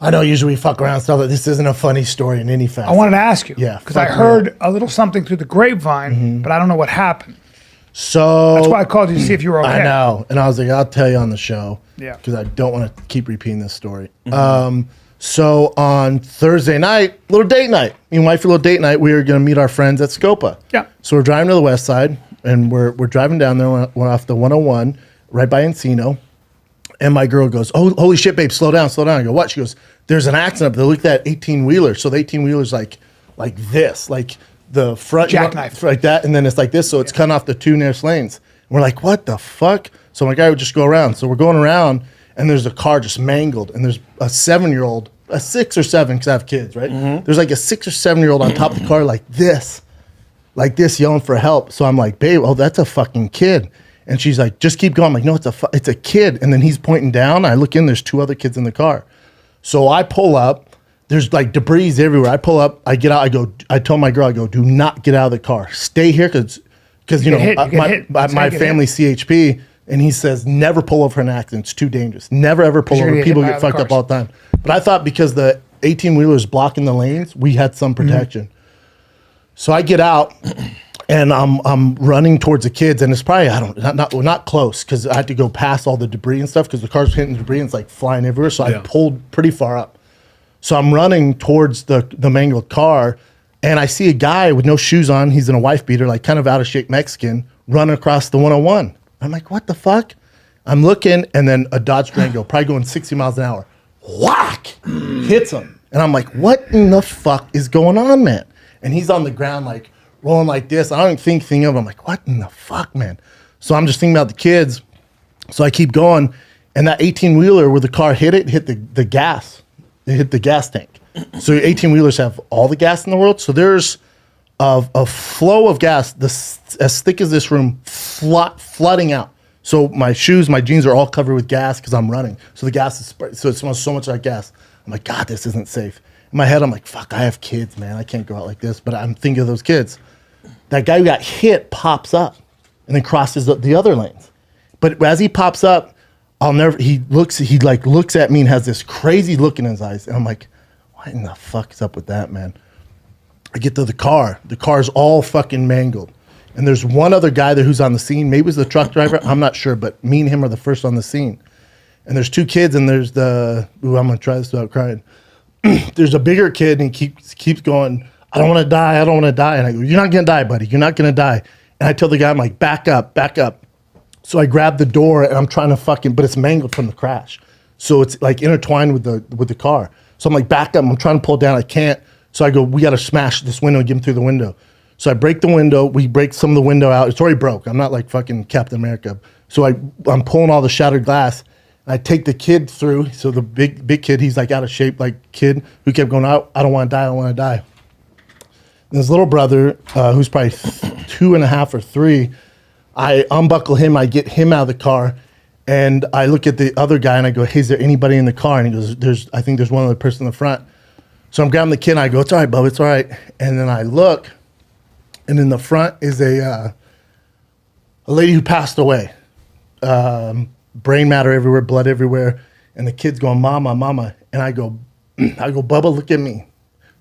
I know usually we fuck around and stuff, but this isn't a funny story in any fashion. I wanted to ask you. Yeah, Because I heard a little something through the grapevine, but I don't know what happened. So That's why I called you to see if you were okay. I know. And I was like, I'll tell you on the show. Yeah. Because I don't want to keep repeating this story. So on Thursday night, little date night. Me and wifey, little date night. We were going to meet our friends at Scopa. Yeah. So we're driving to the west side, and we're driving down there. We're off the 101, right by Encino. And my girl goes, "Oh, holy shit, babe, slow down, slow down." I go, "What?" She goes, "There's an accident up there. Look at that 18-wheeler." So the 18-wheeler's like this, like the front. Jackknife. Like that, and then it's like this, so it's cutting off the two nearest lanes. And we're like, what the fuck? So my guy would just go around. So we're going around, and there's a car just mangled, and there's a 7-year-old, a 6 or 7, because I have kids, right? There's like a 6 or 7-year-old on top of the car like this, yelling for help. So I'm like, babe, oh, that's a fucking kid. And she's like, just keep going. I'm like, no, it's a kid. And then he's pointing down. I look in, there's 2 other kids in the car. So I pull up. There's like debris everywhere. I pull up. I get out. I told my girl, I go, do not get out of the car. Stay here because you know my family's CHP, and he says never pull over for an accident. It's too dangerous. Never ever pull over. People get fucked up all the time. But I thought because the 18-wheeler is blocking the lanes, we had some protection. So I get out. And I'm running towards the kids, and it's probably not close because I had to go past all the debris and stuff because the car's hitting the debris and it's like flying everywhere. So I pulled pretty far up. So I'm running towards the mangled car, and I see a guy with no shoes on. He's in a wife beater, like kind of out of shape Mexican, running across the 101. I'm like, what the fuck? I'm looking, and then a Dodge Durango, probably going 60 miles an hour, whack, hits him, and I'm like, what in the fuck is going on, man? And he's on the ground like rolling like this. I don't even think of it. I'm like, what in the fuck, man? So I'm just thinking about the kids. So I keep going. And that 18-wheeler where the car hit the gas. It hit the gas tank. So 18-wheelers have all the gas in the world. So there's a flow of gas as thick as this room flooding out. So my shoes, my jeans are all covered with gas because I'm running. So the gas is spread. So it smells so much like gas. I'm like, God, this isn't safe. In my head, I'm like, fuck, I have kids, man. I can't go out like this. But I'm thinking of those kids. That guy who got hit pops up and then crosses the other lanes. But as he pops up, he looks at me and has this crazy look in his eyes. And I'm like, what in the fuck is up with that, man? I get to the car. The car's all fucking mangled. And there's one other guy there who's on the scene. Maybe it was the truck driver. I'm not sure, but me and him are the first on the scene. And there's 2 kids, and there's I'm going to try this without crying. There's a bigger kid, and he keeps going, I don't want to die. I don't want to die. And I go, you're not going to die, buddy. You're not going to die. And I tell the guy, I'm like, back up, back up. So I grab the door, and I'm trying to but it's mangled from the crash. So it's like intertwined with the car. So I'm like, back up. I'm trying to pull it down. I can't. So I go, we got to smash this window and get him through the window. So I break the window. We break some of the window out. It's already broke. I'm not like fucking Captain America. So I'm pulling all the shattered glass. I take the kid through. So the big kid, he's like out of shape, like kid who kept going, I don't want to die. I don't want to die. And his little brother, who's probably 2.5 or 3, I unbuckle him. I get him out of the car, and I look at the other guy, and I go, hey, is there anybody in the car? And he goes, I think there's one other person in the front. So I'm grabbing the kid, and I go, it's all right, bub, it's all right. And then I look, and in the front is a lady who passed away. Brain matter everywhere, blood everywhere. And the kid's going, mama, mama. And I go, Bubba, look at me.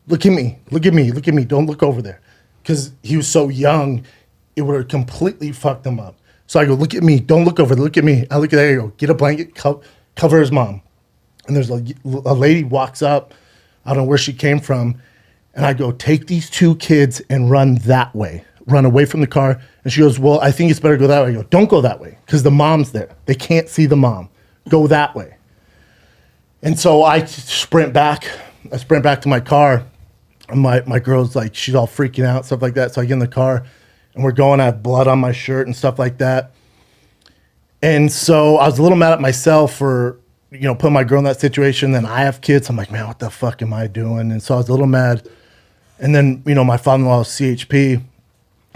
Look at me, look at me, look at me. Don't look over there. Because he was so young, it would have completely fucked him up. So I go, look at me, don't look over there, look at me. I look at there, I go, get a blanket, cover his mom. And there's a lady walks up, I don't know where she came from. And I go, take these 2 kids and run that way. Run away from the car. And she goes, well, I think it's better to go that way. I go, don't go that way, because the mom's there. They can't see the mom. Go that way. And so I sprint back to my car. And my girl's like, she's all freaking out, stuff like that. So I get in the car, and we're going, I have blood on my shirt and stuff like that. And so I was a little mad at myself for, putting my girl in that situation. Then I have kids. I'm like, man, what the fuck am I doing? And so I was a little mad. And then, my father-in-law is CHP.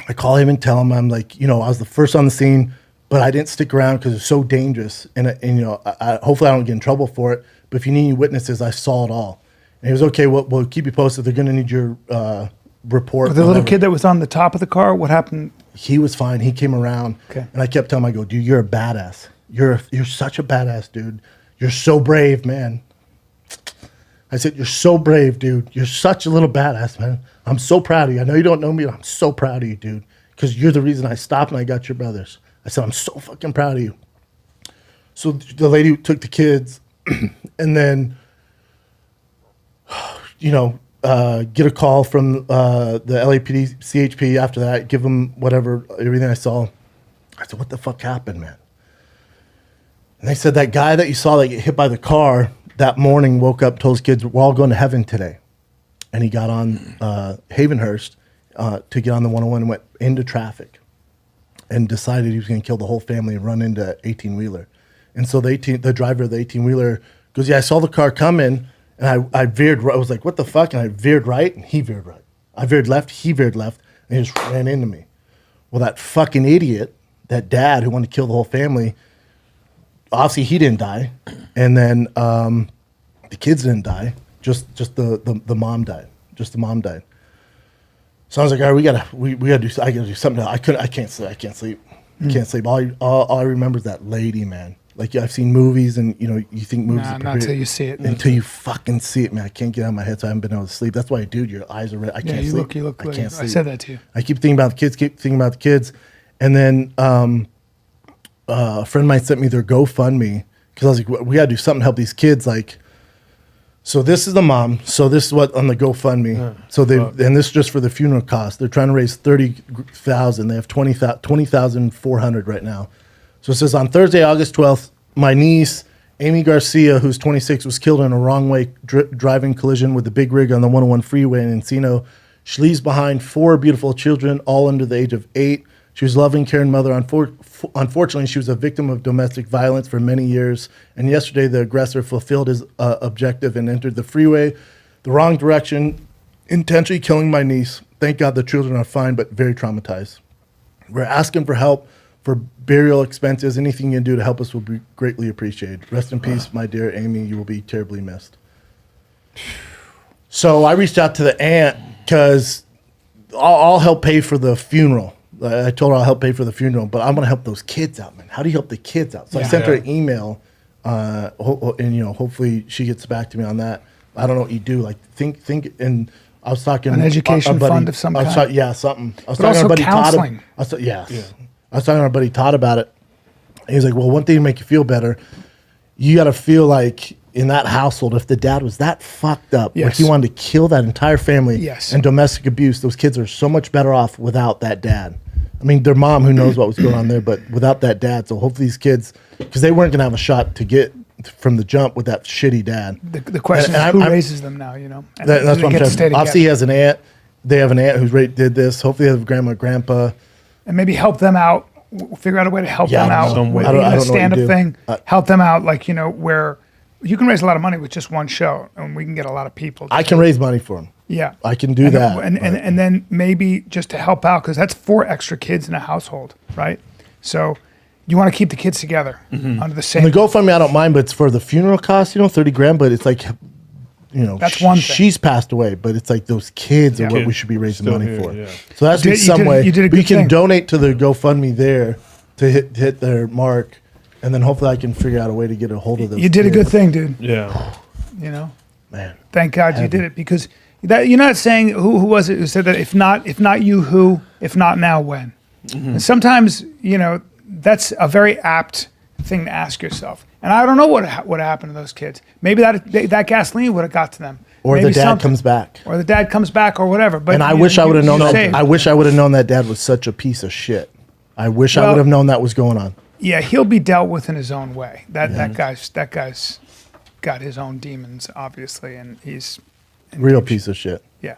I call him and tell him, I'm like, I was the first on the scene, but I didn't stick around because it's so dangerous. And hopefully I don't get in trouble for it. But if you need any witnesses, I saw it all. And he was, okay, we'll keep you posted. They're going to need your report. The little kid that was on the top of the car, what happened? He was fine. He came around. Okay. And I kept telling him, I go, dude, you're a badass. You're such a badass, dude. You're so brave, man. I said, you're so brave, dude. You're such a little badass, man. I'm so proud of you. I know you don't know me, but I'm so proud of you, dude, because you're the reason I stopped and I got your brothers. I said, I'm so fucking proud of you. So the lady took the kids and then, get a call from the LAPD, CHP after that, give them whatever, everything I saw. I said, what the fuck happened, man? And they said that guy that you saw that get hit by the car that morning woke up, told his kids, we're all going to heaven today. And he got on Havenhurst to get on the 101 and went into traffic and decided he was going to kill the whole family and run into 18-wheeler. And so the driver of the 18-wheeler goes, yeah, I saw the car come in, and I veered right. I was like, what the fuck? And I veered right, and he veered right. I veered left, he veered left, and he just ran into me. Well, that fucking idiot, that dad who wanted to kill the whole family, obviously he didn't die. And then the kids didn't die. Just the mom died. Just the mom died. So I was like, all right, we gotta do. I gotta do something. I can't sleep. I can't sleep. Can't sleep. All I remember is that lady, man. Like, I've seen movies, and you think movies. Nah, not until you see it. Until you fucking see it, man. I can't get out of my head, so I haven't been able to sleep. That's why, dude, your eyes are red. I can't sleep. You look. I can't sleep. I said that to you. I keep thinking about the kids. And then a friend of mine sent me their GoFundMe because I was like, we got to do something to help these kids. Like, so this is the mom. So this is what on the GoFundMe. So and this is just for the funeral cost. They're trying to raise $30,000. They have 20,400 right now. So it says, on Thursday, August 12th, my niece, Amy Garcia, who's 26, was killed in a wrong-way driving collision with the big rig on the 101 freeway in Encino. She leaves behind 4 beautiful children, all under the age of 8. She was a loving, caring mother. Unfortunately, she was a victim of domestic violence for many years. And yesterday, the aggressor fulfilled his objective and entered the freeway the wrong direction, intentionally killing my niece. Thank God the children are fine, but very traumatized. We're asking for help for burial expenses. Anything you can do to help us will be greatly appreciated. Rest in peace, my dear Amy. You will be terribly missed. So I reached out to the aunt because I'll help pay for the funeral. I told her I'll help pay for the funeral, but I'm going to help those kids out, man. How do you help the kids out? So I sent her an email, and hopefully she gets back to me on that. I don't know what you do. Like think, and I was talking an education our buddy, fund of some kind. Something. I was But talking to also our buddy counseling. Todd. I was talking to our buddy Todd about it. He was like, "Well, one thing to make you feel better, you got to feel like in that household, if the dad was that fucked up, where he wanted to kill that entire family, and domestic abuse, those kids are so much better off without that dad. I mean, their mom, who knows what was going on there, but without that dad. So hopefully these kids, because they weren't going to have a shot to get from the jump with that shitty dad. The question is, who raises them now? That's what I'm saying. Obviously, he has an aunt. They have an aunt who's did this. Hopefully, they have grandma, grandpa, and maybe help them out. Figure out a way to help them out. Some way. I don't know stand-up what you thing. Help them out, where you can raise a lot of money with just one show, and we can get a lot of people. I can raise money for them. Yeah, I can do that. And then maybe just to help out, because that's 4 extra kids in a household, right? So you want to keep the kids together under the same. And the GoFundMe, I don't mind, but it's for the funeral cost, $30,000. But it's like, that's one thing. She's passed away, but it's like those kids are what we should be raising money for. Yeah. So that's some way. You did a good we can thing. donate to the GoFundMe there to hit their mark, and then hopefully I can figure out a way to get a hold of those. You did a good thing, dude. Yeah. Man. Thank God you did it, because that you're not saying who was it who said that if not you, who, if not now, when. And sometimes that's a very apt thing to ask yourself. And I don't know what happened to those kids. Maybe that gasoline would have got to them. Or Maybe the dad comes back. Or the dad comes back, or whatever. But I wish I would have known that. I wish I would have known that dad was such a piece of shit. I wish I would have known that was going on. Yeah, he'll be dealt with in his own way. That guy's got his own demons, obviously, and he's real piece of shit. Yeah.